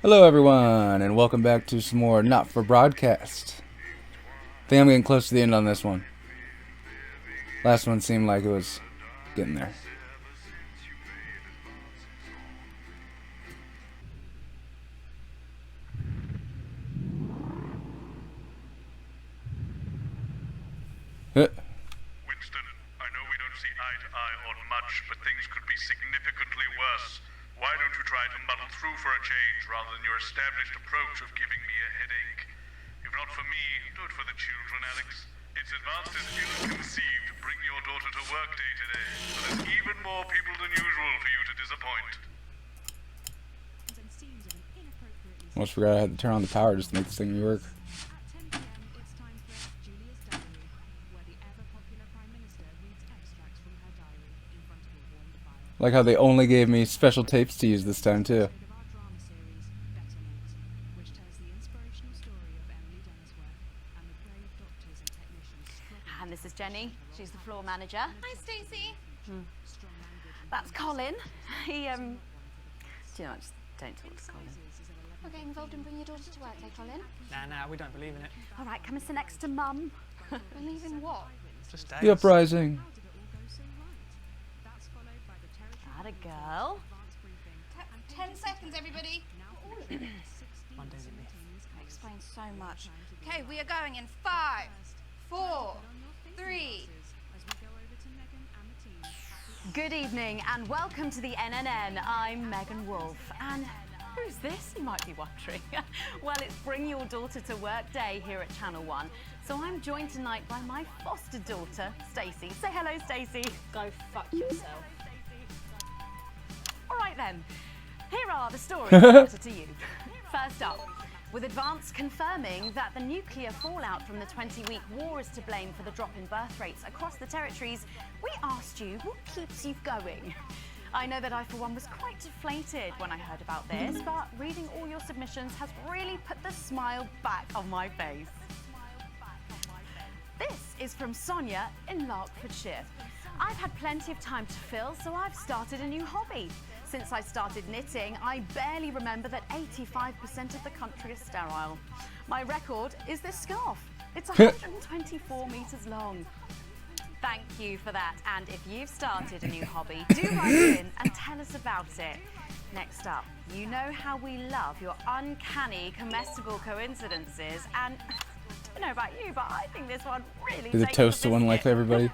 Hello everyone, and welcome back to some more Not For Broadcast. I think I'm getting close to the end on this one. Last one seemed like it was getting there. Winston, I know we don't see eye to eye on much, but things could be significantly worse. Why don't you try to muddle through for a change rather than your established approach of giving me a headache? If not for me, do it for the children, Alex. It's advanced as ill-conceived to bring your daughter to work day today, so there's even more people than usual for you to disappoint. Almost forgot I had to turn on the power just to make this thing work. Like how they only gave me special tapes to use this time too. And this is Jenny. She's the floor manager. Hi, Stacey. That's Colin. He, do you know, I just don't talk to Colin. You're getting involved in bringing your daughter to work day, Colin? Nah, we don't believe in it. All right, come and sit next to Mum. Believe in what? Just days. The uprising. That a girl. 10 seconds, everybody. Monday's a myth. That explains so much. Okay, we are going in 5, 4, 3. Good evening and welcome to the NNN. I'm Megan Wolf. And who's this, you might be wondering? Well, it's Bring Your Daughter to Work Day here at Channel 1. So I'm joined tonight by my foster daughter, Stacey. Say hello, Stacey. Go fuck yourself. All right then, here are the stories related to you. First up, with Advance confirming that the nuclear fallout from the 20-week war is to blame for the drop in birth rates across the territories, we asked you what keeps you going. I know that I, for one, was quite deflated when I heard about this, but reading all your submissions has really put the smile back on my face. This is from Sonia in Larkfordshire. I've had plenty of time to fill, so I've started a new hobby. Since I started knitting, I barely remember that 85% of the country is sterile. My record is this scarf. It's 124 metres long. Thank you for that. And if you've started a new hobby, do write in and tell us about it. Next up, you know how we love your uncanny comestible coincidences, and I don't know about you, but I think this one really Do the takes toast the one like biscuit. everybody?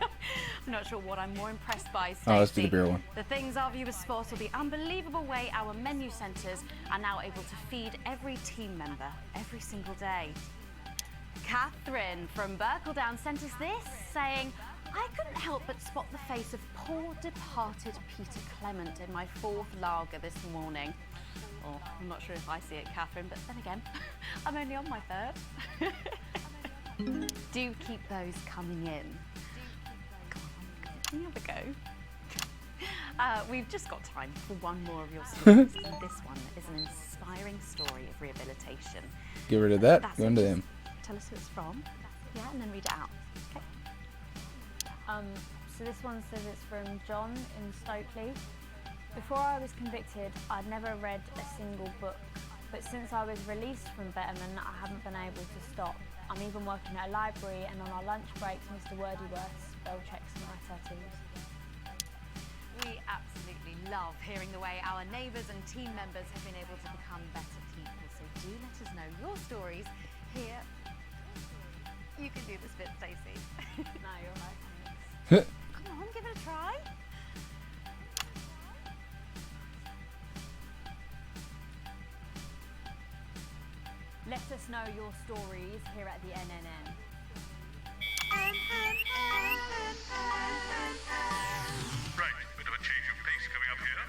I'm not sure what I'm more impressed by, Stacey. Oh, let's do the beer one. The things our viewers spot are the unbelievable way our menu centres are now able to feed every team member every single day. Catherine from Berkeldown sent us this, saying, I couldn't help but spot the face of poor departed Peter Clement in my 4th lager this morning. Oh, I'm not sure if I see it, Catherine, but then again, I'm only on my 3rd. Do keep those coming in. Come on, can you have a go? We've just got time for one more of your stories, and this one is an inspiring story of rehabilitation. Get rid of that. That's Go it. into him. Tell us who it's from, yeah, and then read it out. Okay. So this one says it's from John in Stokely. Before I was convicted, I'd never read a single book, but since I was released from Betterman, I haven't been able to stop. I'm even working at a library, and on our lunch breaks, Mr. Wordyworth spell checks my tattoos. We absolutely love hearing the way our neighbours and team members have been able to become better people, so do let us know your stories here. You can do this bit, Stacey. No, you're right. Come on, give it a try. Let us know your stories here at the NNN. Right, bit of a change of pace coming up here.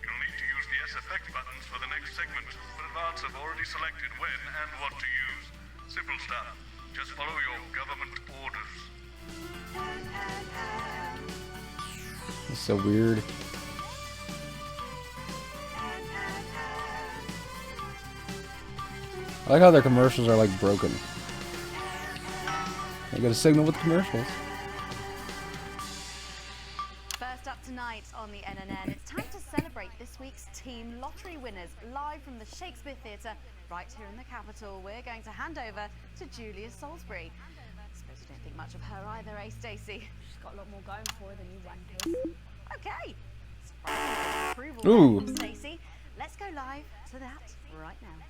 You'll need to use the S effect buttons for the next segment, but Advance have already selected when and what to use. Simple stuff. Just follow your government orders. It's so weird. I like how their commercials are like broken. They got a signal with commercials. First up tonight on the NNN, it's time to celebrate this week's team lottery Three winners, live from the Shakespeare Theatre, right here in the capital. We're going to hand over to Julia Salisbury. I suppose you don't think much of her either, eh, Stacey? She's got a lot more going for her than you wankers. Okay. Surprising approval Ooh. there from Stacey. Let's go live to that right now.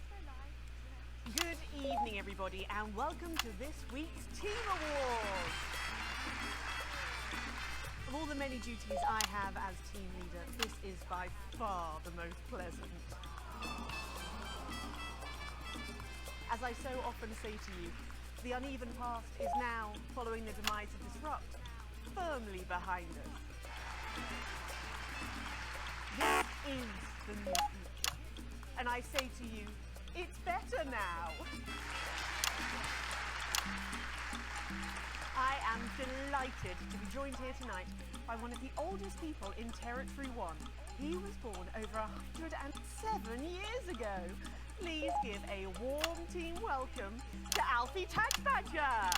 Good evening, everybody, and welcome to this week's Team Awards. Of all the many duties I have as team leader, this is by far the most pleasant. As I so often say to you, the uneven past is now, following the demise of Disrupt, firmly behind us. This is the new future, and I say to you, it's better now. I am delighted to be joined here tonight by one of the oldest people in Territory 1. He was born over 107 years ago. Please give a warm team welcome to Alfie Tagbadger.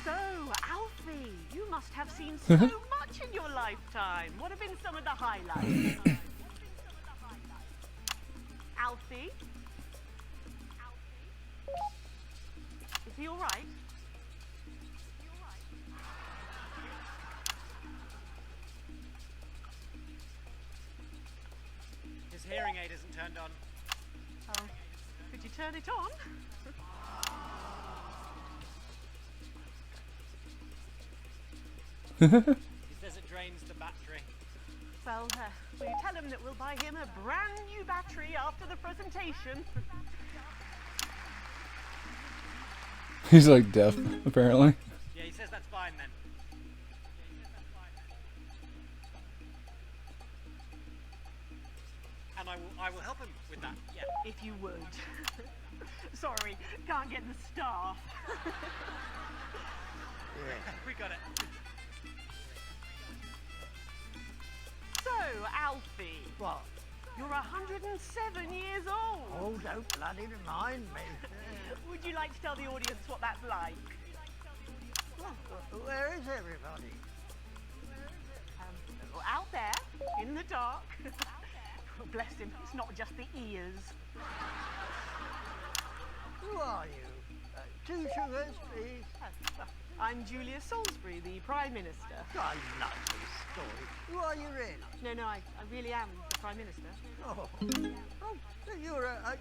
So, Alfie, you must have seen so much in your lifetime. What have been some of the highlights? Alfie? Is he all right? His hearing aid isn't turned on. Oh, could you turn it on? He says it drains the battery. Well, will you tell him that we'll buy him a brand new battery after the presentation? He's like deaf, apparently. Yeah, he says that's fine then. And I will help him with that. Yeah. If you would. Sorry, can't get the staff. We got it. So, Alfie. What? You're 107 years old. Oh, don't bloody remind me. Would you like to tell the audience what that's like? Where is everybody? Out there, in the dark. Oh, bless him, it's not just the ears. Who are you? 2 sugars, please. I'm Julia Salisbury, the Prime Minister. I love this story. Who are you really? No, I really am the Prime Minister. Oh, so you're A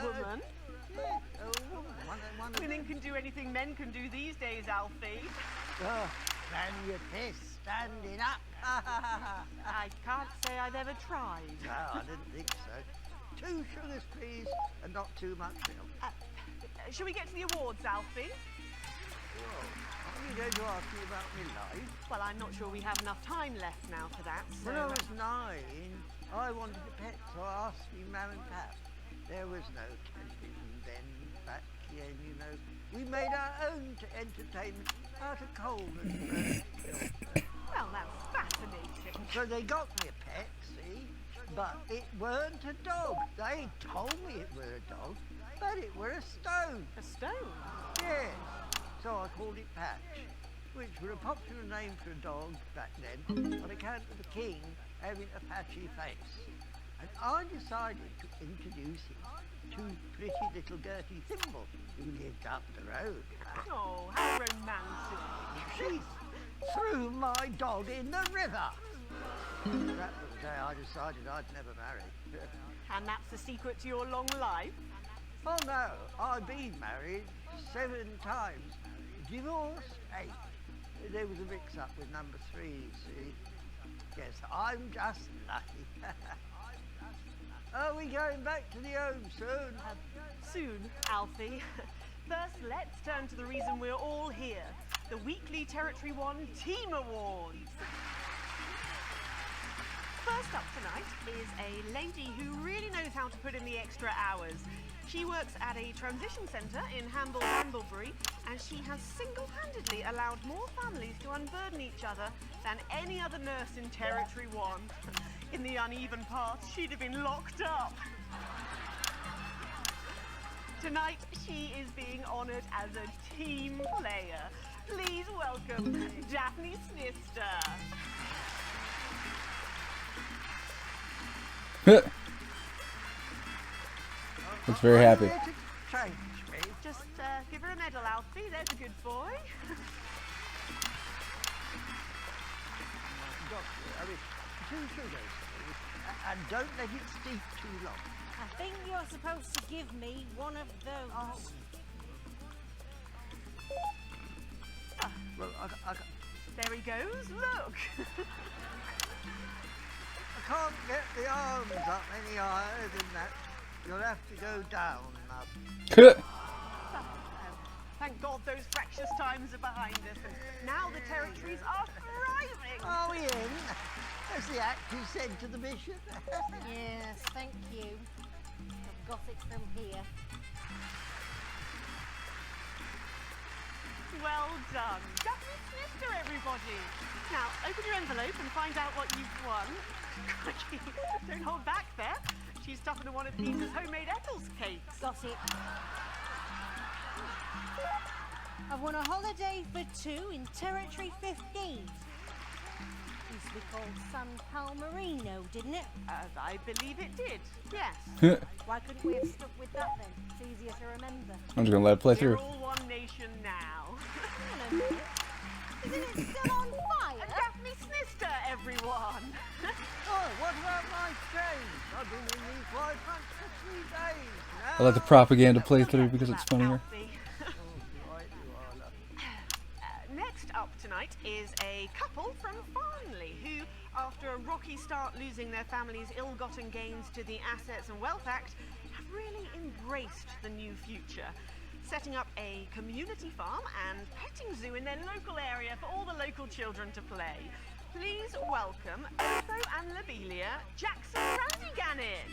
woman. Yeah, a woman. One of Women can do anything men can do these days, Alfie. Can you piss standing up? I can't say I've ever tried. No, I didn't think so. 2 sugars, please, and not too much milk. Shall we get to the awards, Alfie? Well, are you going to ask me about my life? Well, I'm not sure we have enough time left now for that, so... When I was 9, I wanted a pet, so I asked me mum and pap. There was no television then, back then, you know. We made our own entertainment out of coal and Well, that's fascinating. So they got me a pet, see? But it weren't a dog. They told me it were a dog, but it were a stone. A stone? Yes. So I called it Patch, which were a popular name for a dog back then on account of the king having a patchy face. And I decided to introduce him to pretty little Gertie Thimble, who lived up the road. Oh, how romantic. She threw my dog in the river. That was the day I decided I'd never marry. And that's the secret to your long life? Oh no, I've been married 7 times. Divorced 8. There was a mix-up with number 3, see? Yes, I'm just lucky. Are we going back to the home soon? Soon, Alfie. First, let's turn to the reason we're all here. The weekly Territory 1 Team Awards. First up tonight is a lady who really knows how to put in the extra hours. She works at a transition centre in Hamble-Bramblebury, and she has single-handedly allowed more families to unburden each other than any other nurse in Territory 1. In the uneven past, she'd have been locked up. Tonight, she is being honoured as a team player. Please welcome Daphne Snister. Looks very happy. Are you here to change me? Just give her a medal, Alfie. There's a good boy. Doctor, I mean, 2 sugars, please. And don't let it steep too long. I think you're supposed to give me one of those. Well, I There he goes. Look. can't get the arms up any higher than that. You'll have to go down, Mum. Thank God those fractious times are behind us, and now the territories are thriving. Are we in? As the act you said to the bishop? Yes, thank you. I've got it from here. Well done. Daphne Snifter, everybody. Now, open your envelope and find out what you've won. Crikey, don't hold back there. She's stuffing in one of Peter's homemade Eccles cakes. Got it. I've won a holiday for 2 in Territory 15. Used to be called San Palmerino, didn't it? I believe it did, yes. Why couldn't we have stuck with that then? It's easier to remember. I'm just gonna let it play We're through. all one nation now. Hang on a minute. Isn't it still on fire? Daphne Snister, everyone. Oh, what about my change? I've been in these white pants for 3 days now. I let the propaganda play through because it's funnier. Alfie. Right, you are, love. Next up tonight is a couple from Farnley who, after a rocky start losing their family's ill-gotten gains to the Assets and Wealth Act, have really embraced the new future, setting up a community farm and petting zoo in their local area for all the local children to play. Please welcome Otho and Lobelia Jackson Randiganis.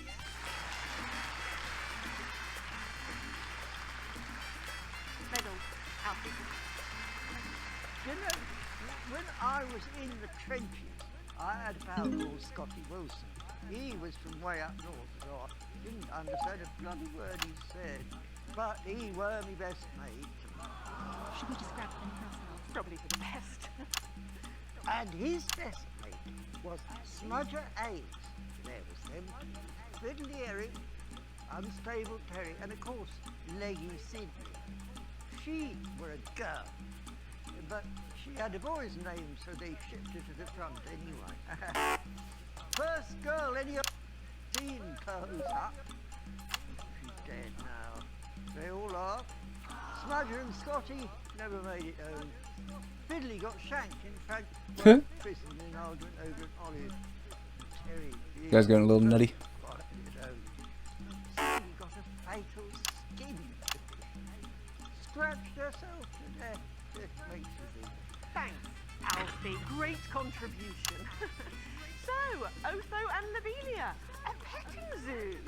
Medals, Alfie. You know, when I was in the trenches, I had a pal called Scotty Wilson. He was from way up north, so I didn't understand a bloody word he said. But he were my best mate. Should we just grab them ourselves? Probably for the best. And his best mate was Smudger Ace. There was them, Fiddly Eric, Unstable Terry, and of course, Leggy Sydney. She were a girl, but she had a boy's name, so they shipped her to the front anyway. First girl any seen close up. She's dead now. They all are. Smudger and Scotty never made it home. Fiddly got shanked in Frankfurt prison in argument over an olive. Terry, You guys going a little nutty? Sydney got a fatal skin condition. Scratched herself to death. It makes you think. Thanks, Alfie. Great contribution. So, Otho and Lobelia, a petting zoo.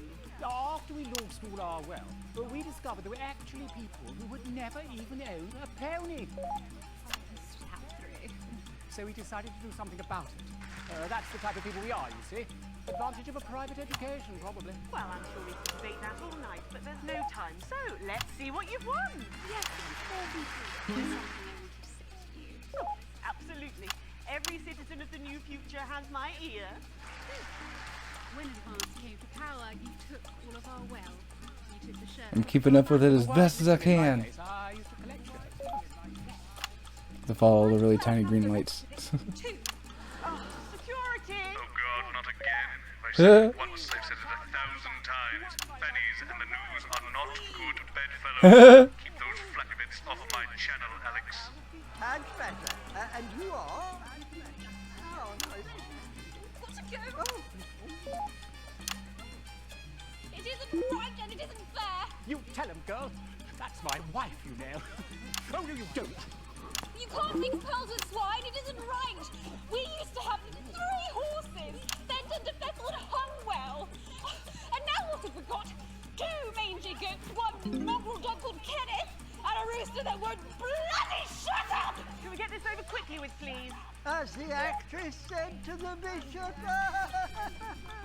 After we launched all our wealth, we discovered there were actually people who would never even own a pony. So we decided to do something about it. That's the type of people we are, you see. Advantage of a private education, probably. Well, I'm sure we could debate that all night, but there's no time. So, let's see what you've won. Yes, before we do, there's something I want to say to you. Oh, absolutely. Every citizen of the new future has my ear. When advance came to power, you took all of our wealth. You took the shirt. I'm keeping up with it as best as I can. I used to collect it. To follow all the really tiny green lights. Oh, security! Oh God, not again. I've said it once, I've said it 1,000 times. Pennies and the news are not good bedfellows. Keep those flappy bits off my channel, Alex. And better. And you are? Oh, nice. Gotta go. Oh. It isn't right and it isn't fair. You tell him, girl. That's my wife, you know. Oh, no, you don't. You can't mix pearls with swine. It isn't right. We used to have 3 horses, sent into Bethel and hung well. And now what have we got? 2 mangy goats, 1 mongrel dog called Kenneth, and a rooster that won't bloody shut up! Can we get this over quickly with, please? As the actress said to the bishop.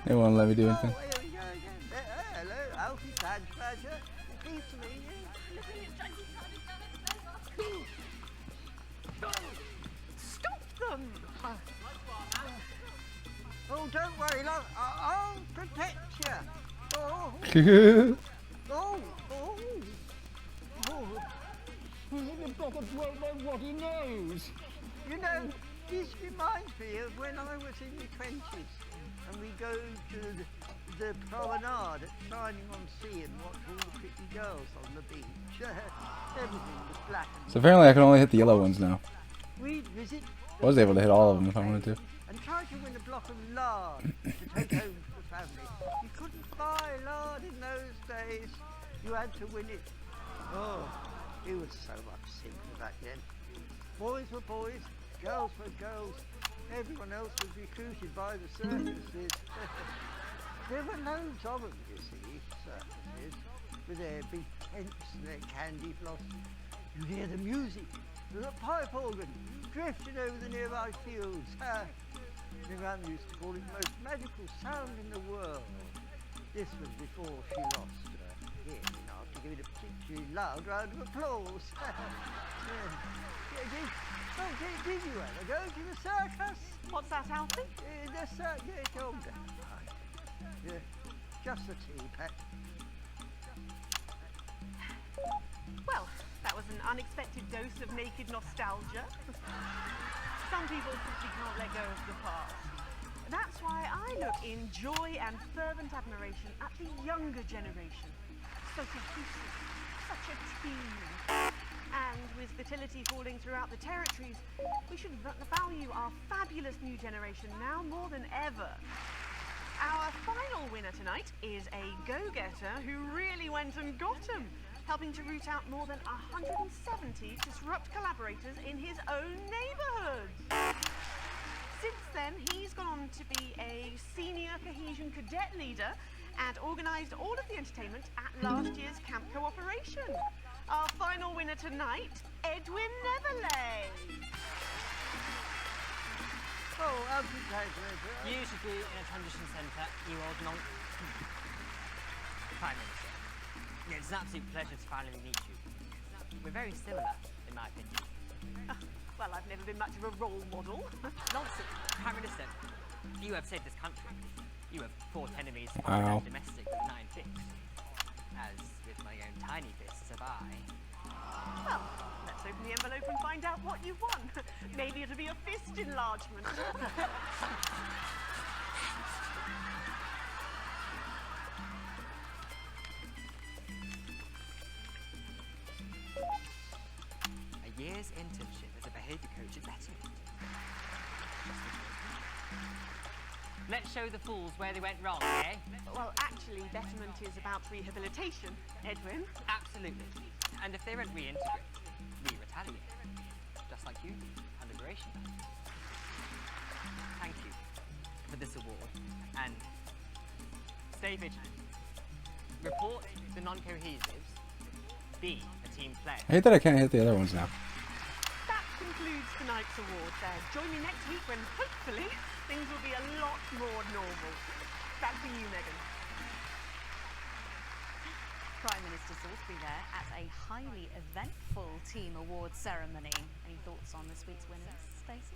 They won't let me do Oh, anything. here we go again. Hello, Alfie Badge Badger. Pleased to meet you. Stop them! Oh, don't worry, love. I'll protect you. Oh, oh, oh, oh. The bugger won't know what he knows. You know, this reminds me of when I was in the 20s and we go to the promenade at Shining on Sea and watch all the pretty girls on the beach. Everything was black and So apparently I can only hit the yellow ones now. we'd visit I was able to hit all of them if I wanted to. and try to win a block of lard to take home to the family. You couldn't buy lard in those days. You had to win it. Oh, it was so much simpler back then. Boys were boys, girls were girls. Everyone else was recruited by the circuses. There were loads of them, you see, circuses, with their big tents and their candy floss. You'd hear the music, the pipe organ, drifting over the nearby fields. My mum used to call it the most magical sound in the world. This was before she lost her hearing after giving a particularly loud round of applause. Did you ever go to the circus? What's that, Alfie? The circus, oh, yeah, just the tea, Pat. Well, that was an unexpected dose of naked nostalgia. Some people simply can't let go of the past. That's why I look in joy and fervent admiration at the younger generation. So cohesive, such a team. And with fertility falling throughout the territories, we should value our fabulous new generation now more than ever. Our final winner tonight is a go-getter who really went and got 'em, helping to root out more than 170 disrupt collaborators in his own neighbourhood. Since then, he's gone on to be a senior cohesion cadet leader and organised all of the entertainment at last year's camp cooperation. Our final winner tonight, Edwin Neverlay. Oh, I'll be glad. You should be in a transition centre, you old monk. Prime Minister, it's an absolute pleasure to finally meet you. We're very similar, in my opinion. Well, I've never been much of a role model. Nonsense, Prime Minister. You have saved this country. You have fought enemies Wow. foreign and domestic with 9 fists. As with my own tiny fists have I. Well, let's open the envelope and find out what you've won. Maybe it'll be a fist enlargement. A year's internship as a behaviour coach at Betterment. Let's show the fools where they went wrong, eh? Well, actually, Betterment is about rehabilitation, Edwin. Absolutely. And if they don't reintegrate, we retaliate. Just like you do, under duration. Thank you for this award. And stay vigilant. Report the non-cohesives. Be a team player. I hate that I can't hit the other ones now. That concludes tonight's awards. Join me next week when, hopefully, things will be a lot more normal. Back to you, Megan. Prime Minister Salisbury there at a highly eventful team awards ceremony. Any thoughts on this week's winners, Stacey?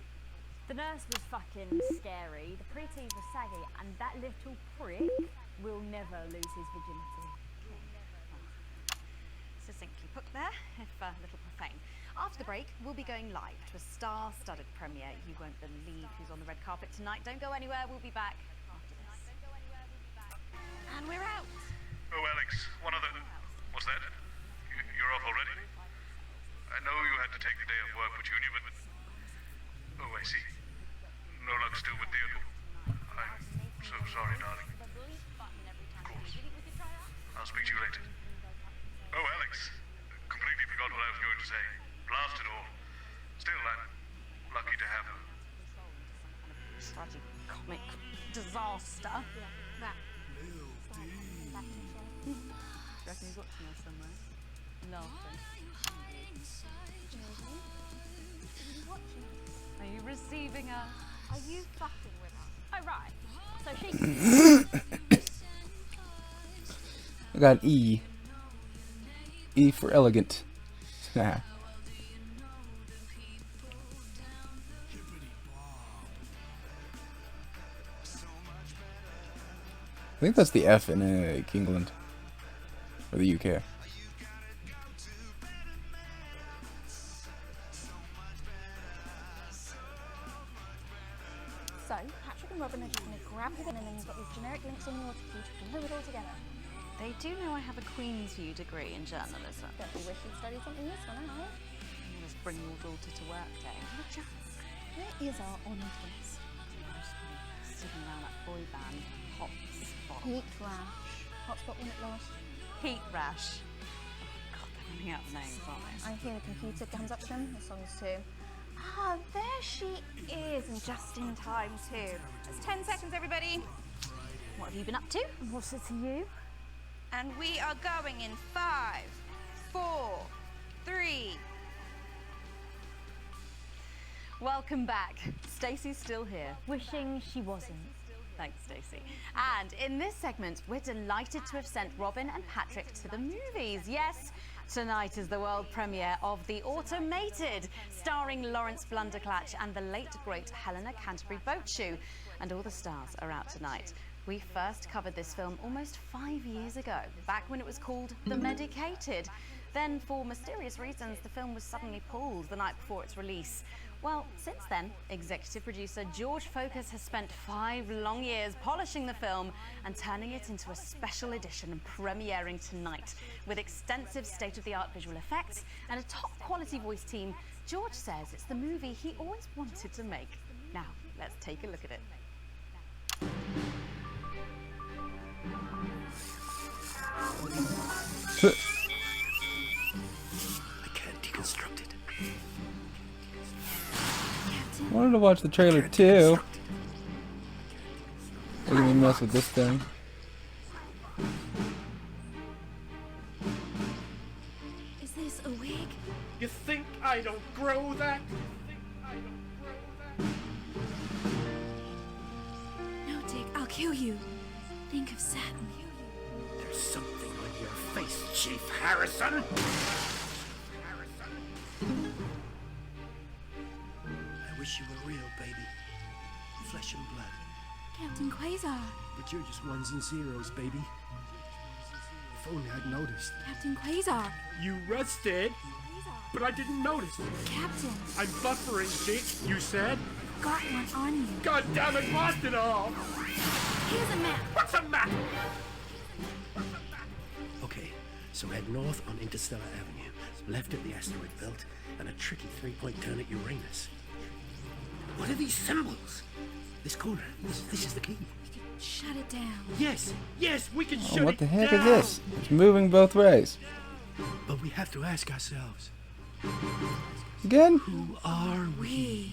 The nurse was fucking scary, the pretties were saggy, and that little prick will never lose his virginity. Succinctly put there, if a little profane. After the break, we'll be going live to a star-studded premiere. You won't believe who's on the red carpet tonight. Don't go anywhere, we'll be back after this. And we're out. Oh, Alex, one other... What's that? You're off already? I know you had to take the day off work for Junior, but... Oh, I see. No luck still with Theodore. I'm so sorry, darling. Of course. I'll speak to you later. Oh, Alex. Completely forgot what I was going to say. Blast it all. Still, I'm lucky to have her. Tragic comic disaster. That. Do you reckon he's watching us somewhere? Laughing. Are you receiving us? Are you fucking with us? Oh, right. So she... I got E. E for elegant. I think that's the F in England. Or the UK. So, Patrick and Robin are just going to grab the pen and then get these generic links on your key to glue it all together. They do know I have a Queen's U degree in journalism. Don't you wish you'd studied something useful now? I'll just bring your daughter to work day. Where is our honoured guest? Sitting around that boy band hotspot. Heat rash. Hotspot when it last. Heat rash. Oh God, they're running out of names, aren't they? I hear the computer comes up to them. The songs too. Ah, there she is, and just in time too. It's 10 seconds, everybody. What have you been up to? And what's it to you? And we are going in 5, 4, 3. Welcome back. Stacey's still here. Wishing she wasn't. Thanks, Stacey. And in this segment, we're delighted to have sent Robin and Patrick to the movies. Yes, tonight is the world premiere of The Automated, starring Lawrence Blunderclatch and the late, great Helena Canterbury Boatshoe. And all the stars are out tonight. We first covered this film almost 5 years ago, back when it was called The Medicated. Then, for mysterious reasons, the film was suddenly pulled the night before its release. Well, since then, executive producer George Focus has spent 5 long years polishing the film and turning it into a special edition premiering tonight. With extensive state-of-the-art visual effects and a top-quality voice team, George says it's the movie he always wanted to make. Now, let's take a look at it. I can't deconstruct it. I wanted to watch the trailer too. Look at me mess with this thing. Is this a wig? You think I don't grow that? No, Dick, I'll kill you. Think of Saturn. There's something on your face, Chief Harrison. I wish you were real, baby. Flesh and blood. Captain Quasar. But you're just ones and zeros, baby. If only I'd noticed. Captain Quasar. You rusted, but I didn't notice. Captain. I'm buffering, Dick, you said. Got one on you. God damn it, lost it all! Here's a map. What's a map? Okay, so head north on Interstellar Avenue, left at the asteroid belt, and a tricky 3-point turn at Uranus. What are these symbols? This corner, this is the key. We could shut it down. Yes, we can shut it Oh, down! what the heck is this? It's moving both ways. But we have to ask ourselves, Again? who are we?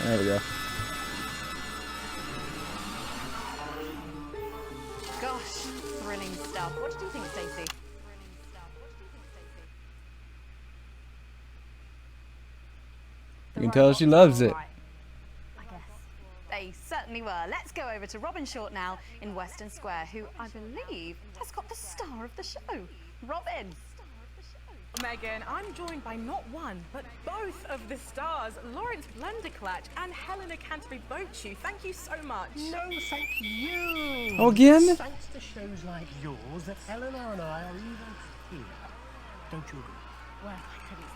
There we go. Gosh, thrilling stuff. What did you think, Stacey? You can tell she loves it. I guess. They certainly were. Let's go over to Robin Short now in Western Square, who I believe has got the star of the show. Robin. Megan, I'm joined by not one, but both of the stars, Lawrence Blunderclatch and Helena Canterbury Boatshoe. Thank you so much. No, thank you! Oh, again? It's thanks to shows like yours that Eleanor and I are even here. Don't you agree? Well, I couldn't.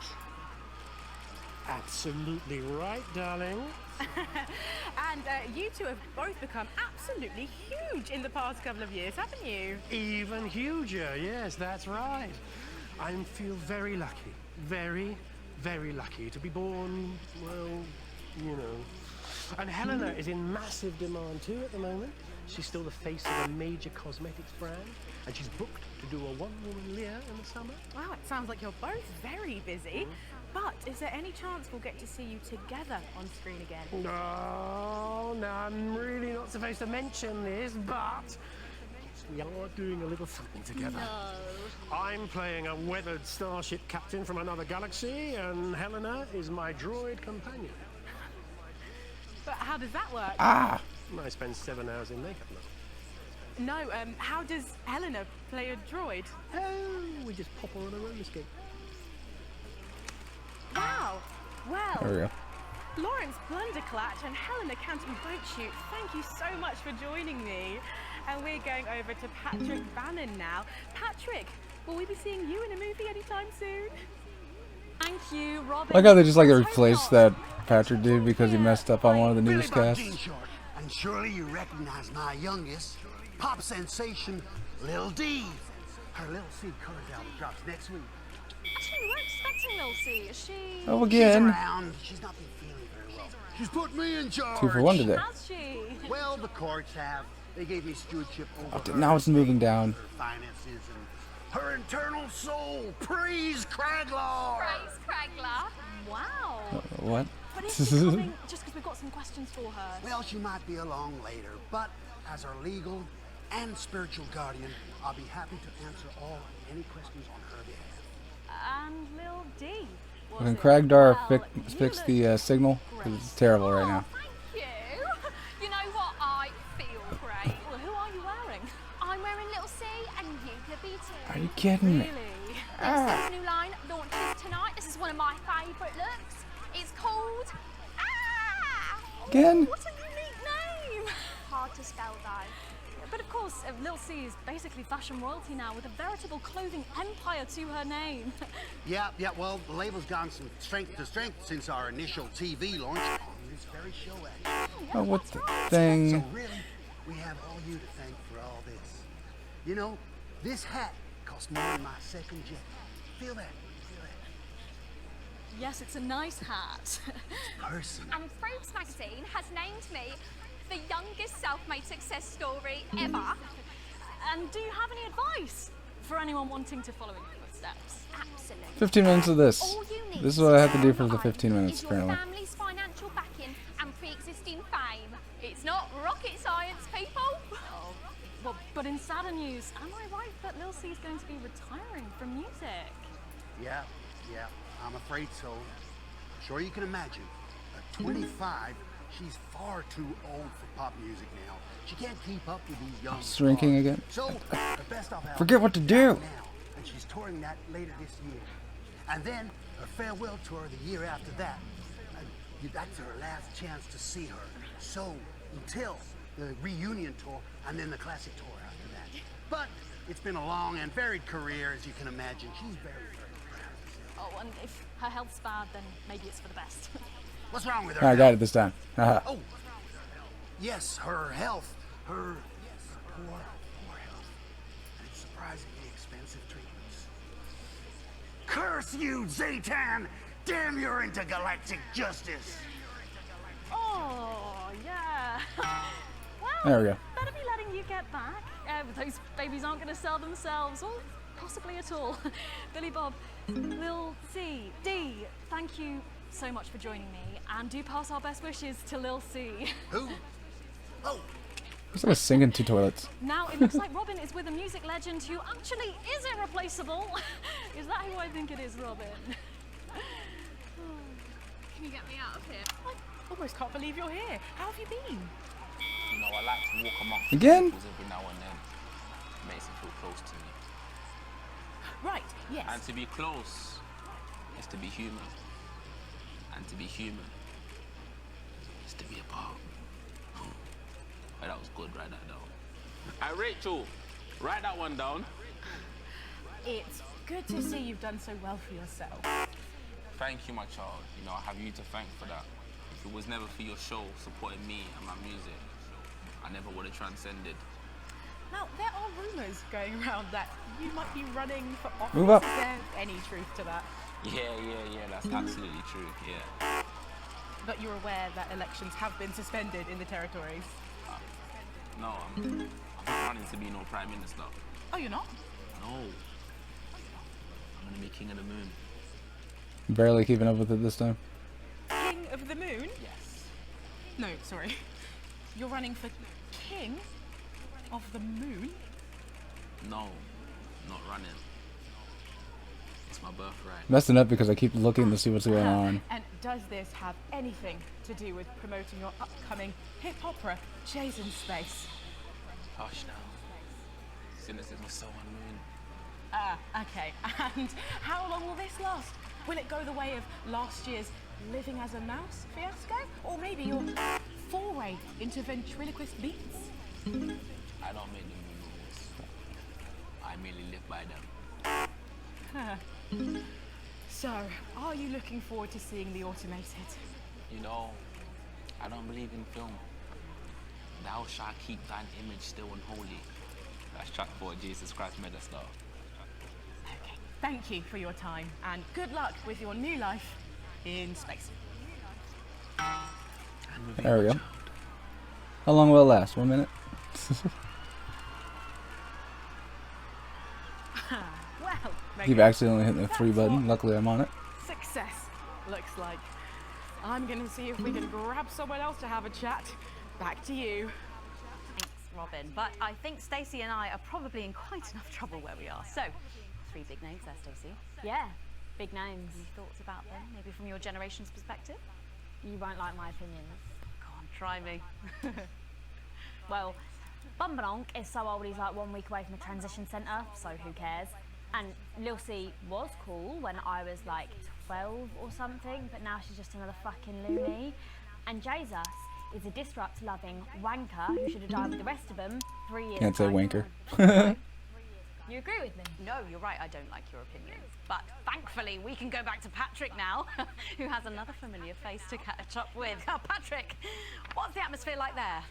Absolutely right, darling. And you two have both become absolutely huge in the past couple of years, haven't you? Even huger, yes, that's right. I feel very lucky, very, very lucky to be born, well, you know. And Helena is in massive demand too at the moment. She's still the face of a major cosmetics brand, and she's booked to do a one-woman Lear in the summer. Wow, it sounds like you're both very busy. But is there any chance we'll get to see you together on screen again? No, I'm really not supposed to mention this, but we are doing a little something together. No. I'm playing a weathered starship captain from another galaxy, and Helena is my droid companion. But how does that work? Ah! I spend 7 hours in makeup now. No, how does Helena play a droid? Oh, we just pop her on a roller skate. Well, There we go. Lawrence Blunderclatch and Helena Canton Boatshoot, thank you so much for joining me. And we're going over to Patrick Bannon now. Patrick, will we be seeing you in a movie anytime soon? Thank you, Robin. Like how they just like replaced that Patrick dude because he messed up on one of the Billy Bob newscasts. Jean Short, and surely you recognize my youngest, pop sensation, Lil D. Her Lil C cover album drops next week. Actually, we weren't expecting Lil C. Is she? Oh, She's again. around. She's not been feeling very well. She's put me in charge. 2 for 1 today. Has she? Well, the courts have. They gave me stewardship over her. Now it's moving down. Her finances and her internal soul. Praise Craglaw. Praise Cragler. Wow. What? But is she coming just because we've got some questions for her? Well, she might be along later, but as her legal and spiritual guardian, I'll be happy to answer all and any questions on her behalf. And Lil D. was Can it? Cragdar Well, fix you the look signal? great. Because it's terrible right now. Thank you. You know what? I feel great. Well, who are you wearing? I'm wearing Little C, and you could be too. Are you kidding me? Really? This new line launches tonight. This is one of my favourite looks. It's called. Again? What a unique name! Hard to spell though. But of course, Lil C is basically fashion royalty now, with a veritable clothing empire to her name. Yeah, well, the label's gone from strength to strength since our initial TV launch on this very show, actually. Oh, what the So thing? really, we have all you to thank for all this. You know, this hat cost more than my second jet. Feel that? Feel that? Yes, it's a nice hat. Person. And Fruits magazine has named me the youngest self-made success story ever. And do you have any advice for anyone wanting to follow in your footsteps? Absolutely. 15 minutes of this. All you need This is what I have to do to for the survive 15 minutes, is your apparently. family's financial backing and pre-existing fame. It's not rocket science, people. Oh, well, but in sadder news, am I right that Lil C is going to be retiring from music? Yeah, I'm afraid so. Sure you can imagine. At 25, she's far too old for pop music now. She can't keep up with these young Shrinking stars. again. So, the best of album Forget what to is do. out now, and she's touring that later this year. And then her farewell tour the year after that. And that's her last chance to see her. So, until the reunion tour and then the classic tour after that. But it's been a long and varied career, as you can imagine. She's very, very proud. Oh, and if her health's bad, then maybe it's for the best. What's wrong with her? I got it this time. Haha. Oh, yes, her health. Her poor health. And surprisingly expensive treatments. Curse you, Zaytan! Damn your intergalactic justice! Oh, yeah. Well, There we go. better be letting you get back. Those babies aren't going to sell themselves, or possibly at all. Billy Bob, Lil C, D, thank you so much for joining me, and do pass our best wishes to Lil C. Who? Oh, He's like singing to toilets. Now it looks like Robin is with a music legend who actually is irreplaceable. Is that who I think it is, Robin? Can you get me out of here? I almost can't believe you're here. How have you been? You know, I like to walk amongst Again? people every now and then. It makes them feel close to me. Right, yes. And to be close is to be human. And to be human is to be apart. Oh, that was good, write that down. Hey, Rachel, write that one down. It's good to see you've done so well for yourself. Thank you, my child. You know, I have you to thank for that. If it was never for your show supporting me and my music, I never would have transcended. Now, there are rumours going around that you might be running for office. Move up. Is there any truth to that? Yeah, that's absolutely true, yeah. But you're aware that elections have been suspended in the territories? No, I'm not running to be no prime minister. Oh, you're not? No. I'm gonna be king of the moon. Barely keeping up with it this time. King of the Moon? Yes. No, sorry. You're running for King of the Moon? No, not running. It's my birthright. Messing up because I keep looking to see what's going on. And does this have anything to do with promoting your upcoming hip opera, Chase in Space? Hush now. Cynicism is so unmoon. Okay. And how long will this last? Will it go the way of last year's living as a mouse fiasco? Or maybe your foray into ventriloquist beats? I don't make the rules. I merely live by them. So, are you looking forward to seeing the automated? You know, I don't believe in film. Thou shalt keep thine image still and holy. That's track 4, Jesus Christ made us though. Okay, thank you for your time, and good luck with your new life in space. There we go. How long will it last? 1 minute? Well, Keep accidentally hitting the 3 button. Luckily, I'm on it. success looks like. I'm gonna see if we can grab someone else to have a chat. Back to you. Thanks, Robin. But I think Stacey and I are probably in quite enough trouble where we are. So, 3 big names there, Stacey. Yeah, big names. Any thoughts about them? Maybe from your generation's perspective? You won't like my opinions. Go on, try me. Well, Bumbanonk is so old he's like 1 week away from a transition centre, so who cares? And Lil C was cool when I was like 12 or something, but now she's just another fucking loony. And Jesus is a disrupt-loving wanker who should have died with the rest of them 3 years Can't say ago. wanker. You agree with me? No, you're right, I don't like your opinion. But thankfully, we can go back to Patrick now, who has another familiar face to catch up with. Patrick, what's the atmosphere like there?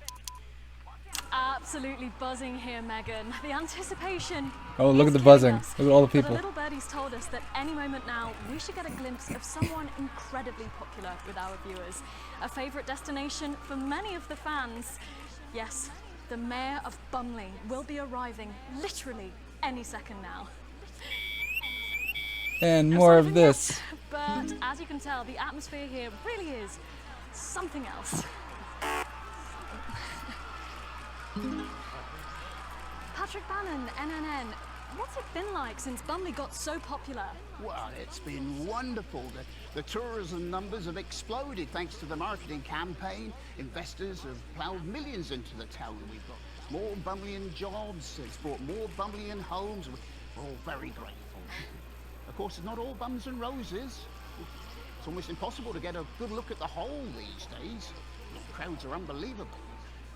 Absolutely buzzing here, Megan. The anticipation. Oh, look is at the killing buzzing. us. Look at all the But people. a little birdie's told us that any moment now we should get a glimpse of someone incredibly popular with our viewers. A favourite destination for many of the fans. Yes, the Mayor of Bumley will be arriving literally any second now. And more of this. But as you can tell, the atmosphere here really is something else. Patrick Bannon, NNN, what's it been like since Bumley got so popular? Well, it's been wonderful. The tourism numbers have exploded thanks to the marketing campaign. Investors have ploughed millions into the town. We've got more Bumleyan jobs. It's brought more Bumleyan homes. We're all very grateful. Of course, it's not all bums and roses. It's almost impossible to get a good look at the whole these days. The crowds are unbelievable.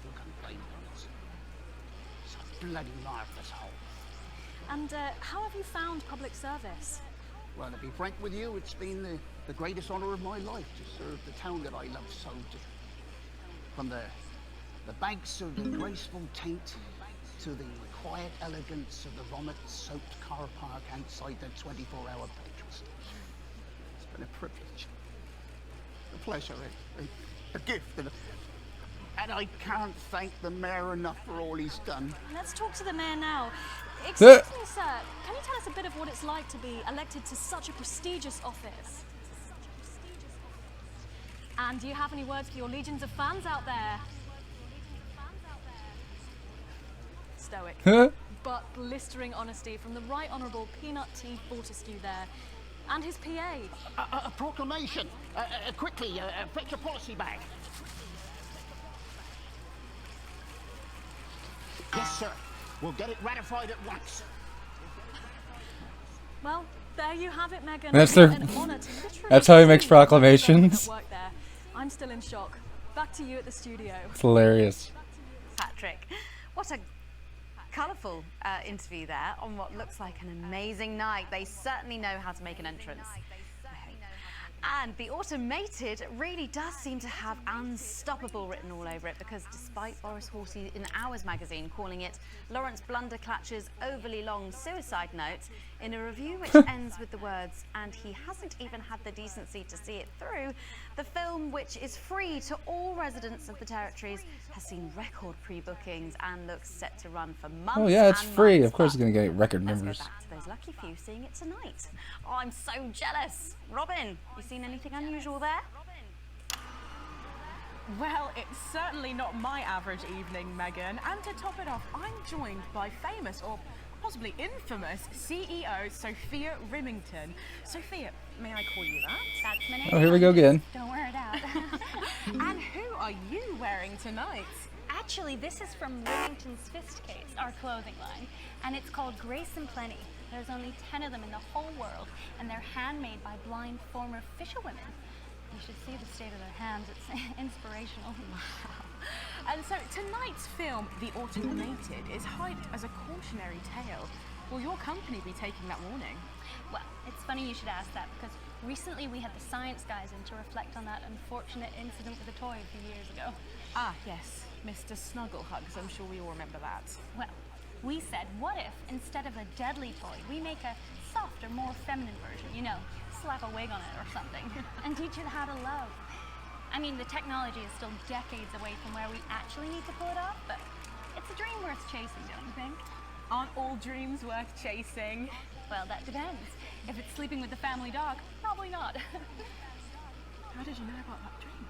Who can blame them? It's a bloody marvellous hole. And how have you found public service? Well, to be frank with you, it's been the greatest honour of my life to serve the town that I love so dearly. From the banks of the graceful Taint to the quiet elegance of the vomit-soaked car park outside the 24-hour petrol station. It's been a privilege, a pleasure, a gift, and I can't thank the mayor enough for all he's done. Let's talk to the mayor now. Excuse me, sir. Can you tell us a bit of what it's like to be elected to such a prestigious office? And do you have any words for your legions of fans out there? Stoic, but blistering honesty from the Right Honourable Peanut T. Fortescue there, and his PA. A proclamation! Quickly, fetch your policy bag. Yes, sir. We'll get it ratified at once. Well, there you have it, Megan. That's their. An honour to literally That's how he makes see proclamations. at work there. I'm still in shock. Back to you at the studio. It's hilarious. Patrick, what a colourful interview there on what looks like an amazing night. They certainly know how to make an entrance. And the automated really does seem to have unstoppable written all over it, because despite Boris Horsey in Hours magazine calling it Lawrence Blunderclatch's overly long suicide note, in a review which ends with the words, and he hasn't even had the decency to see it through, the film, which is free to all residents of the territories, has seen record pre-bookings and looks set to run for months. Oh yeah, it's and free. months. Of course, it's gonna get record Let's numbers. go back to those lucky few seeing it tonight. Oh, I'm so jealous. Robin, you seen anything unusual there? Well, it's certainly not my average evening, Megan. And to top it off, I'm joined by famous, or possibly infamous, CEO Sophia Rimington. Sophia, may I call you that? That's my name. Oh, here we go again. Don't wear it out. And who are you wearing tonight? Actually, this is from Rimington's Fist Case, our clothing line, and it's called Grace and Plenty. There's only 10 of them in the whole world, and they're handmade by blind former fisherwomen. You should see the state of their hands. It's inspirational. And so tonight's film, The Automated, is hyped as a cautionary tale. Will your company be taking that warning? Well, it's funny you should ask that because recently we had the science guys in to reflect on that unfortunate incident with a toy a few years ago. Ah, yes, Mr. Snugglehugs. I'm sure we all remember that. Well, we said, what if instead of a deadly toy, we make a softer, more feminine version, you know, slap a wig on it or something, and teach it how to love. I mean, the technology is still decades away from where we actually need to pull it off, but it's a dream worth chasing, don't you think? Aren't all dreams worth chasing? Well, that depends. If it's sleeping with the family dog, probably not. How did you know about that dream?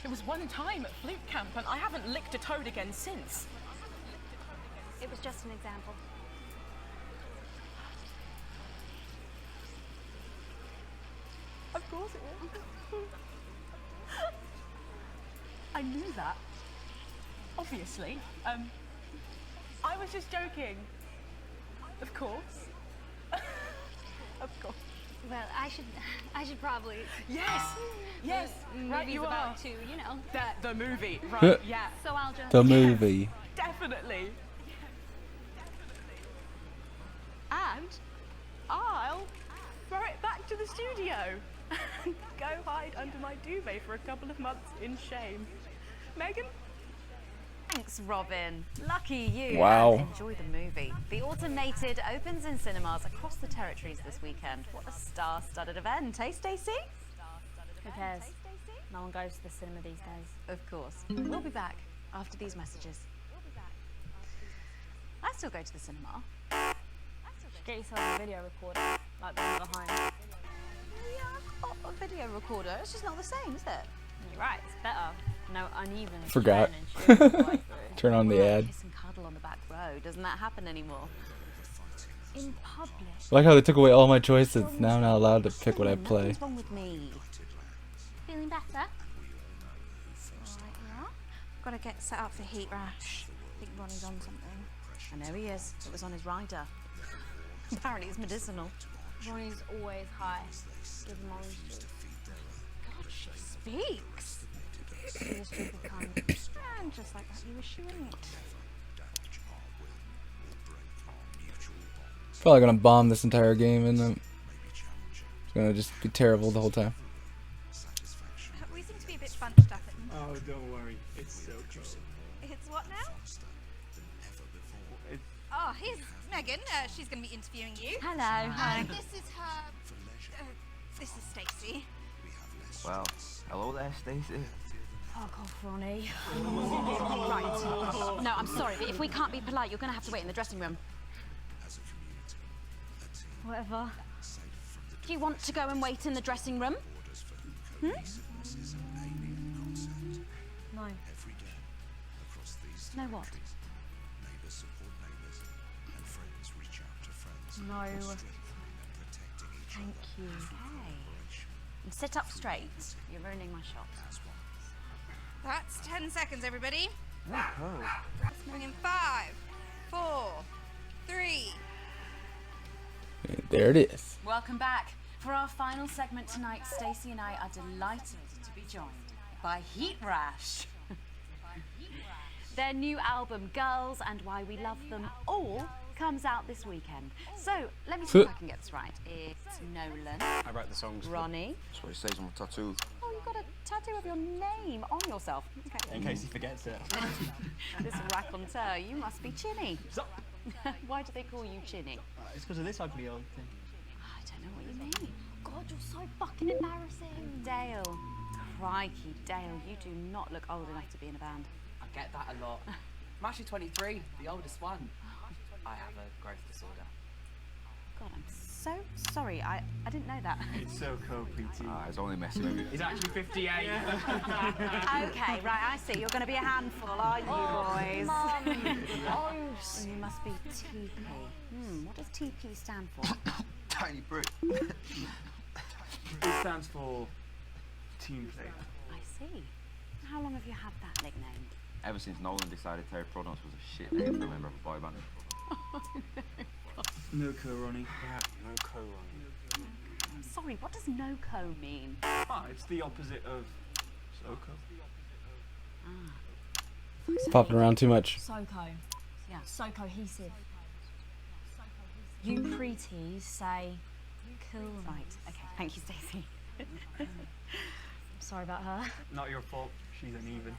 It was one time at flute camp and I haven't licked a toad again since. It was just an example. Of course it was. I knew that. Obviously. I was just joking. Of course. Of course. Well, I should probably. Yes. Yes. Right, Movies you about are. to, you know. The movie. Right. Yeah. So I'll just. The movie. Definitely. And I'll throw it back to the studio. Go hide under my duvet for a couple of months in shame. Megan? Thanks, Robin. Lucky you. Wow. And enjoy the movie. The Automated opens in cinemas across the territories this weekend. What a star-studded event, hey, Stacey? Who cares? No one goes to the cinema these days. Of course. We'll be back after these messages. I still go to the cinema. Get yourself a video recorder, like the one behind. Yeah, I've got a video recorder. It's just not the same, is it? You're right, it's better. No uneven. Forgot. turn and shoot. Turn on the ad. Kiss and cuddle on the back row. Doesn't that happen anymore? In public. I like how they took away all my choices. Now I'm not allowed to pick what I play. What's wrong with me? Feeling better? Alright, yeah. Gotta get set up for heat rash. I think Ronnie's on something. I know he is. It was on his rider. Apparently it's medicinal. Ronnie's always high. Give him orange juice. God, she speaks. She was stupid cunt. And just like that, you wish she wouldn't. Probably gonna bomb this entire game and it's gonna just be terrible the whole time. We seem to be a bit bunched up. Oh, don't worry. It's so cool. It's what now? It's Oh, here's Megan. She's going to be interviewing you. Hello. Hi. This is her. This is Stacey. Well, hello there, Stacey. Fuck off, Ronnie. Right. No, I'm sorry, but if we can't be polite, you're going to have to wait in the dressing room. Whatever. Do you want to go and wait in the dressing room? Hmm? No. No what? No. Thank you. Okay. And sit up straight. You're ruining my shot. That's 10 seconds, everybody. Oh. It's going in 5, 4, 3. There it is. Welcome back. For our final segment tonight, Stacey and I are delighted to be joined by Heat Rash. Their new album, Girls and Why We Love Them All, comes out this weekend. So, let me see if I can get this right. It's Nolan. I write the songs. Ronnie. That's what it says on my tattoo. Oh, you've got a tattoo of your name on yourself. Okay. in case he forgets it. This raconteur, you must be Chinny. Why do they call you Chinny? It's because of this ugly old thing. I don't know what you mean. God, you're so fucking embarrassing. Dale. Crikey, Dale, you do not look old enough to be in a band. I get that a lot. I'm actually 23, the oldest one. I have a growth disorder. God, I'm so sorry. I didn't know that. It's so cool, PT. It's only messing with you. He's actually 58. Okay, right, I see. You're going to be a handful, aren't you, boys? Mum. You must be TP. What does TP stand for? Tiny prick. It stands for team player. I see. How long have you had that nickname? Ever since Nolan decided Terry Pronos was a shit name for a member of a boy band. No co, Ronnie. Yeah, no co, Ronnie. I'm sorry, Story, what does no-co mean? Ah, it's the opposite of Soko. Popping around too much. SoCo. Yeah. So cohesive. You pretees say cool. Right, okay, thank you, Stacey. Sorry about her. Not your fault. She's uneven.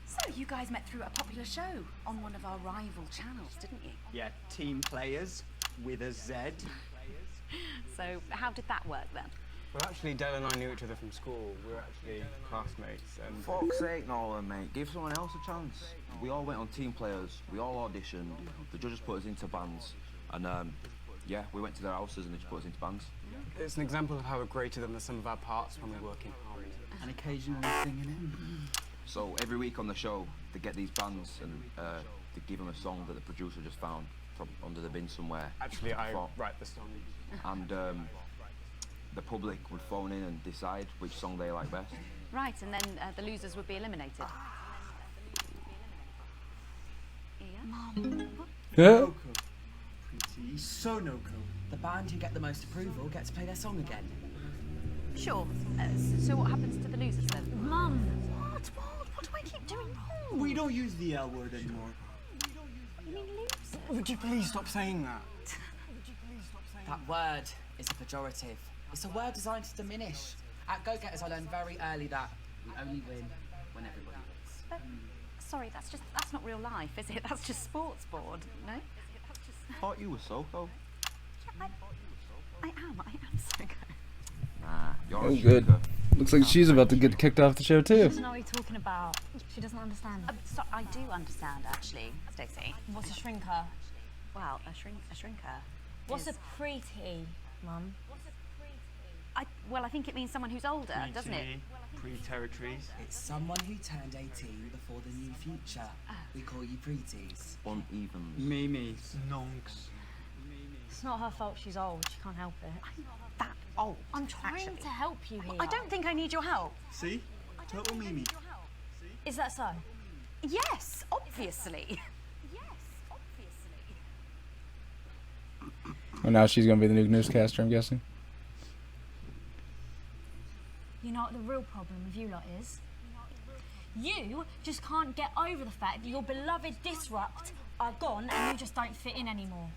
So you guys met through a popular show on one of our rival channels, didn't you? Yeah, Team Players with a Z. So how did that work then? Well, actually, Dell and I knew each other from school. We were actually classmates. And Fuck's sake, Nolan, mate. Give someone else a chance. We all went on Team Players. We all auditioned. The judges put us into bands. And, yeah, we went to their houses and they just put us into bands. it's an example of how we're greater than the sum of our parts when we work in harmony. And occasionally singing it. So every week on the show, they get these bands and they give them a song that the producer just found from under the bin somewhere. Actually, I write the song. And the public would phone in and decide which song they like best. Right, and then the losers would be eliminated. Mom. Yeah. Pretty. So no-co. The band who get the most approval get to play their song again. Sure. So what happens to the losers then? Mum! What do I keep doing wrong? We don't use the L word anymore. You mean losers? Would you please stop saying that? That word is a pejorative. It's a word designed to diminish. At Go-Getters, I learned very early that we only win when everybody wins. But, sorry, that's not real life, is it? That's just sports board, no? Thought you were Soko. Yeah, I am Soko. Nah, you're Oh, a good. shooter. Looks like she's about to get kicked off the show She too. doesn't know what you're talking about. She doesn't understand. So I do understand, actually, Stacey. What's a shrinker? Well, a shrinker. What's is- a preteen, Mum? Well, I think it means someone who's older, doesn't it? Pre-territories. It's someone who turned 18 before the new future. We call you pretees. Uneven. Mimis. Nonks. It's not her fault she's old. She can't help it. That old. I'm trying to help you here. I don't think I need your help. See? Total Mimi. Is that so? Yes, obviously. Well, now she's gonna be the new newscaster, I'm guessing. You know what the real problem with you lot is? You just can't get over the fact that your beloved Disrupt are gone and you just don't fit in anymore.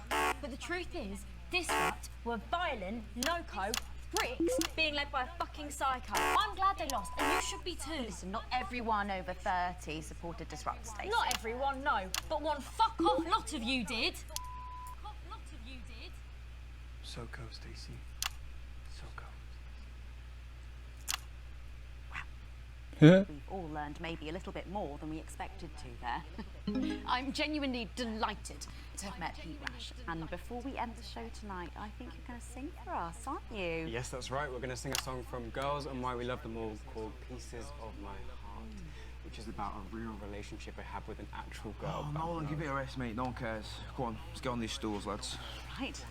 But the truth is, Disrupt were violent, no-co, bricks, being led by a fucking psycho. I'm glad they lost, and you should be too. Listen, not everyone over 30 supported Disrupt, Stacey. Not everyone, no, but one fuck-off lot of you did. Soko, Stacey. Soko. Yeah. We've all learned maybe a little bit more than we expected to there. I'm genuinely delighted to have met Heat Rash. And before we end the show tonight, I think you're going to sing for us, aren't you? Yes, that's right. We're going to sing a song from Girls and Why We Love Them All called Pieces of My Heart, which is about a real relationship I had with an actual girl. Oh, Nolan, give it a rest, mate. No one cares. Go on, let's get on these stools, lads. Right.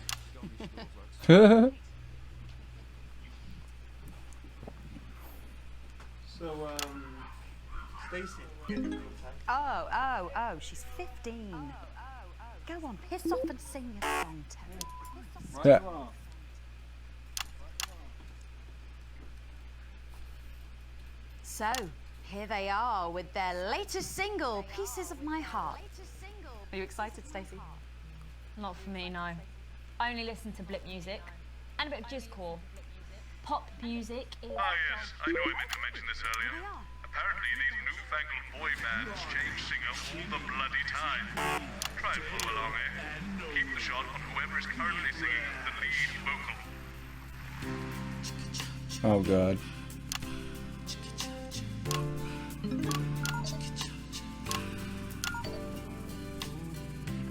So, Stacey, get in contact. Oh, she's 15. Go on, piss off and sing your song, Terry. Yeah. So, here they are with their latest single, Pieces of My Heart. Are you excited, Stacey? Not for me, no. I only listen to blip music and a bit of jizzcore. Pop music is... Ah, yes, I know I meant to mention this earlier. Apparently, these newfangled boy bands change singer all the bloody time. Try and follow along, eh? Keep the shot on whoever is currently singing the lead vocal. Oh god.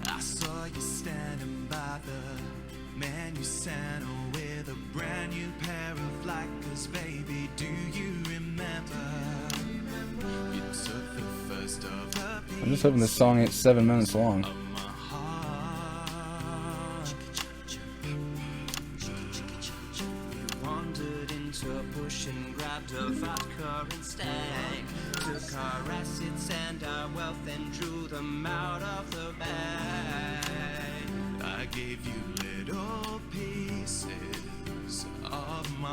I saw you standing by the man you sent with a brand new pair of Lakers, baby. Do you remember? You took the first of the I'm just hoping this song ain't 7 minutes long. wandered into a bush and grabbed a vodka instead. Took our assets and our wealth and drew them out of the bag. I gave you little pieces of my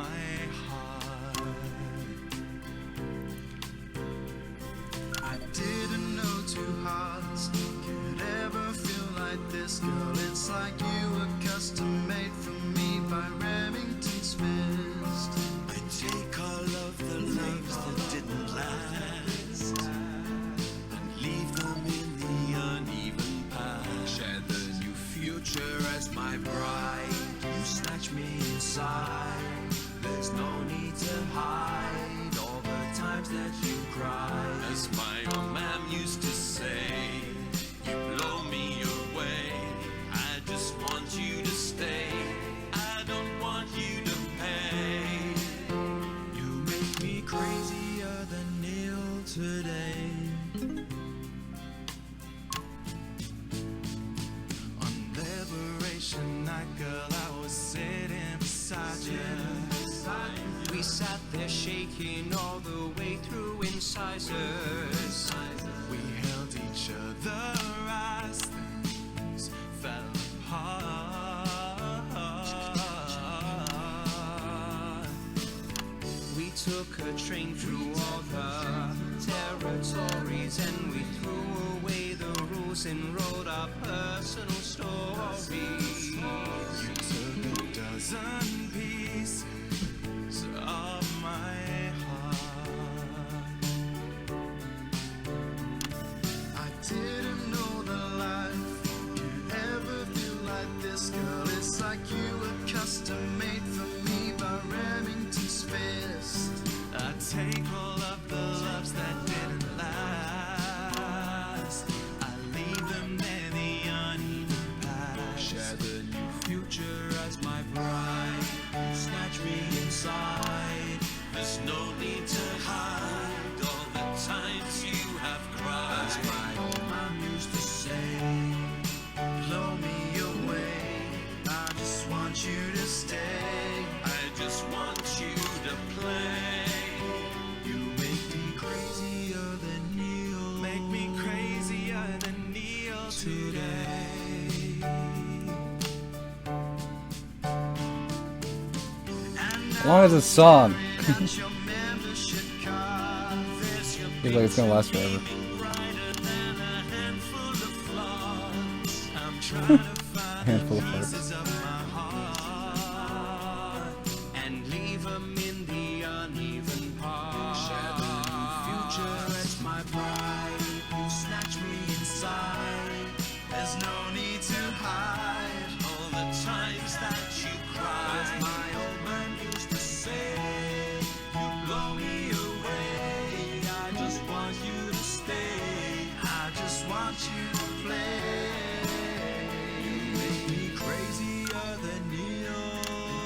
inside. There's no need to hide all the times that you cried. As my old man used to say, you blow me away. I just want you to stay. I don't want you to pay. You make me crazier than Neil today. On Liberation Night, girl, I was sitting beside you. We sat there shaking all the way through incisors. We held each other as things fell apart. We took a train through all the territories, and we threw away the rules and wrote our personal stories. You took a dozen pieces of my heart. I didn't know that life could ever feel like this, girl. It's like you were custom made for me by Remington's fist. I take all of the loves that didn't last. I leave them there, the uneven past. Share the new future as my bride. Snatch me inside. There's no need to hide all the times you have cried. As my old man used to say, blow me away. I just want you to stay. I just want you to play. You make me crazier than Neil. Make me crazier than Neil today. How long is this song? Feels like it's gonna last forever. Handful of farts. And leave them in the uneven part. Share the new future as my bride. You snatch me inside. There's no need to hide all the times that you cried. As my old man used to say, you blow me away. I just want you to stay. I just want you to play. You make me crazier than Neil.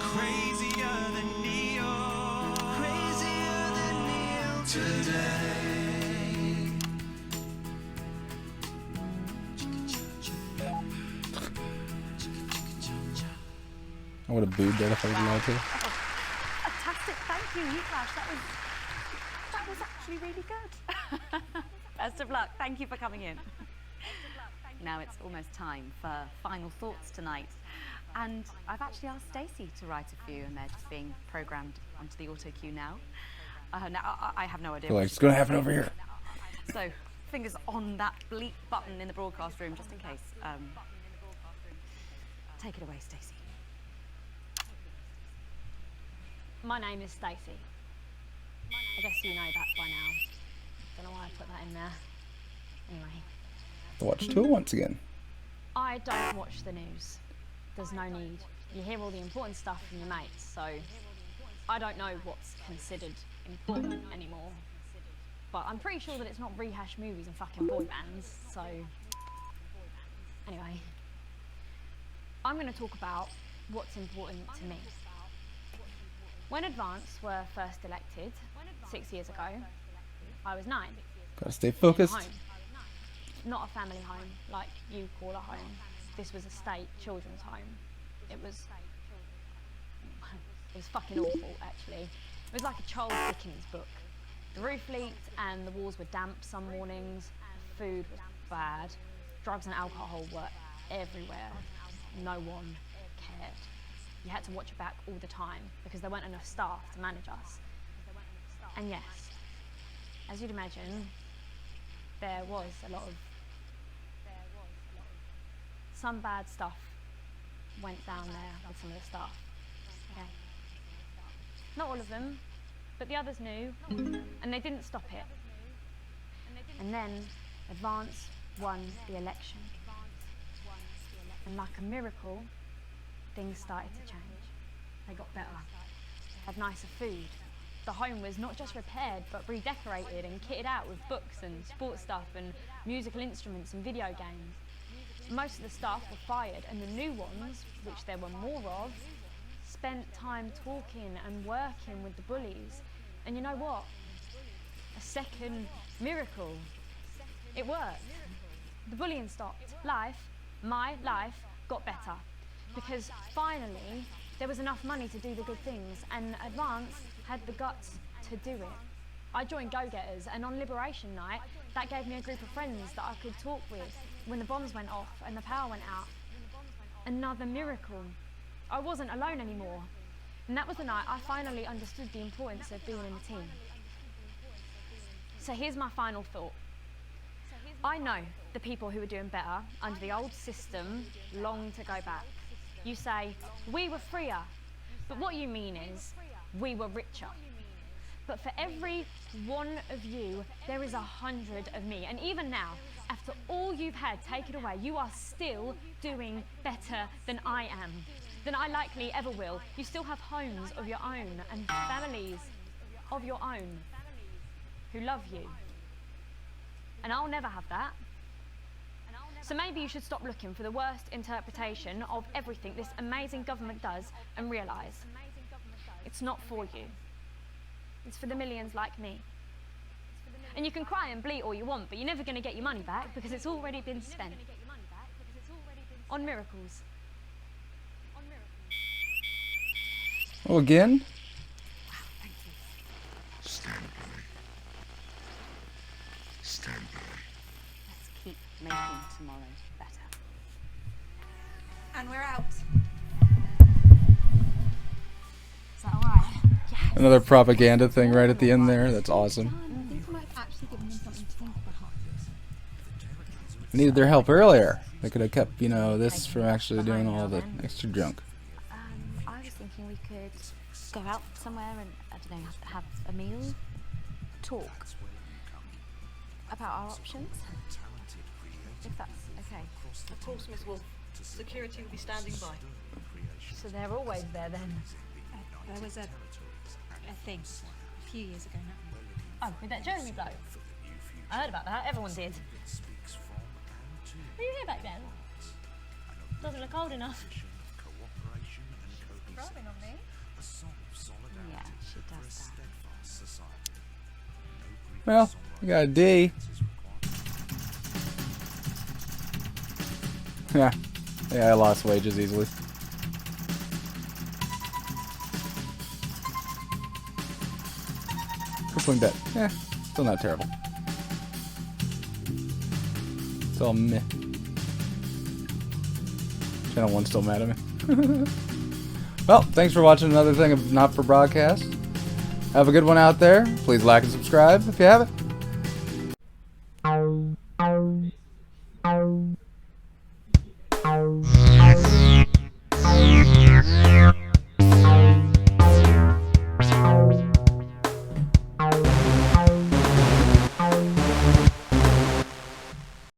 Crazier than Neil. Crazier than Neil today. I would have booed that if I was allowed to. Fantastic, thank you, Niklash. That was actually really good. Best of luck. Thank you for coming in. Now it's almost time for final thoughts tonight, and I've actually asked Stacey to write a few, and they're just being programmed onto the auto cue now. Now I have no idea. I feel like it's gonna happen over here. So fingers on that bleep button in the broadcast room, just in case. Take it away, Stacey. My name is Stacey. I guess you know that by now. Don't know why I put that in there. Anyway. Watch tour once again. I don't watch the news. There's no need. You hear all the important stuff from your mates, so I don't know what's considered important anymore. But I'm pretty sure that it's not rehash movies and fucking boy bands, so... Anyway. I'm going to talk about what's important to me. When Advance were first elected, 6 years ago, I was 9. Gotta stay focused. Home. Not a family home, like you call a home. This was a state children's home. It was fucking awful, actually. It was like a Charles Dickens book. The roof leaked and the walls were damp some mornings. The food was bad. Drugs and alcohol were everywhere. No one cared. You had to watch your back all the time because there weren't enough staff to manage us. And yes, as you'd imagine, there was a lot of... Some bad stuff went down there with some of the staff. Okay. Not all of them, but the others knew, and they didn't stop it. And then Advance won the election. And like a miracle, things started to change. They got better. had nicer food. The home was not just repaired, but redecorated and kitted out with books and sports stuff and musical instruments and video games. Most of the staff were fired, and the new ones, which there were more of, spent time talking and working with the bullies. And you know what? A second miracle. It worked. The bullying stopped. My life, got better. Because finally, there was enough money to do the good things, and Advance had the guts to do it. I joined Go-Getters, and on Liberation Night, that gave me a group of friends that I could talk with when the bombs went off and the power went out. Another miracle. I wasn't alone anymore. And that was the night I finally understood the importance of being in a team. So here's my final thought. I know the people who were doing better under the old system long to go back. You say, we were freer, but what you mean is, we were richer. But for every one of you, there is 100 of me. And even now, after all you've had taken away, you are still doing better than I am, than I likely ever will. You still have homes of your own and families of your own who love you. And I'll never have that. So maybe you should stop looking for the worst interpretation of everything this amazing government does and realise it's not for you. It's for the millions like me. And you can cry and bleat all you want, but you're never going to get your money back because it's already been spent on miracles. Oh, again? Stand by. Stand by. Let's keep making tomorrow better. And we're out. Is that alright? Yes. Another propaganda thing right at the end there. That's awesome. I think we might have actually given them something to think about. I needed their help earlier. They could have kept, you know, this from actually doing all the extra junk. I was thinking we could go out somewhere and, I don't know, have a meal, talk about our options, if that's okay. Of course, Miss Wolf. Security will be standing by. So they're always there then? There was a thing a few years ago now. Oh, with that Jeremy bloke? I heard about that, everyone did. Were you here back then? Doesn't look old enough. Rubbing on me. Yeah, she does that. Well, we got a D. Yeah. Yeah, I lost wages easily. Crippling debt. Yeah, still not terrible. It's all meh. Channel 1's still mad at me. Well, thanks for watching another thing of Not For Broadcast. Have a good one out there. Please like and subscribe if you haven't.